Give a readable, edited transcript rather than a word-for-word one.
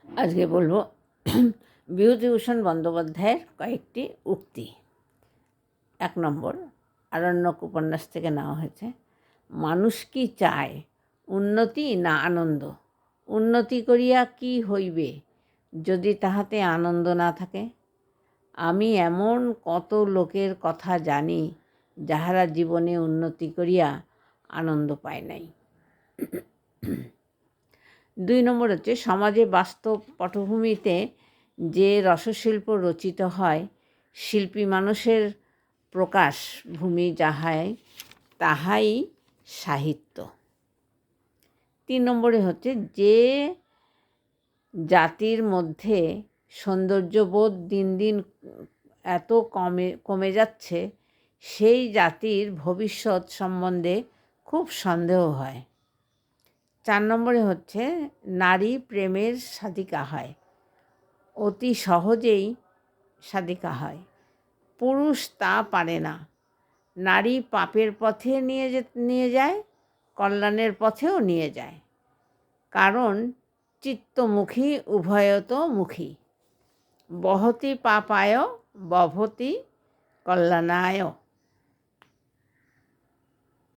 আজকে বলবো বিভূতিভূষণ বন্দ্যোপাধ্যায়ের কয়েকটি উক্তি। 1 নম্বর, আরণ্যক উপন্যাস থেকে নেওয়া হয়েছে। মানুষ কি চায়, উন্নতি না আনন্দ? উন্নতি করিয়া কি হইবে, যদি তাহাতে আনন্দ না থাকে? আমি এমন কত লোকের কথা জানি, যাহারা জীবনে উন্নতি করিয়া আনন্দ পায় নাই। 2 নম্বর হচ্ছে, সমাজে বাস্তব পটভূমিতে যে রসশিল্প রচিত হয়, শিল্পী মানুষের প্রকাশ ভূমি যাহাই, তাহাই সাহিত্য। 3 নম্বরে হচ্ছে, যে জাতির মধ্যে সৌন্দর্যবোধ দিন দিন এত কমে যাচ্ছে, সেই জাতির ভবিষ্যৎ সম্বন্ধে খুব সন্দেহ হয়। 4 নম্বরে হচ্ছে, নারী প্রেমের সাধিকা হয়, অতি সহজেই সাধিকা হয়, পুরুষ তা পারে না। নারী পাপের পথে নিয়ে যায়, কল্যাণের পথেও নিয়ে যায়, কারণ চিত্তমুখী উভয়তোমুখী। বহতি পাপায় বভতি কল্যাণায়।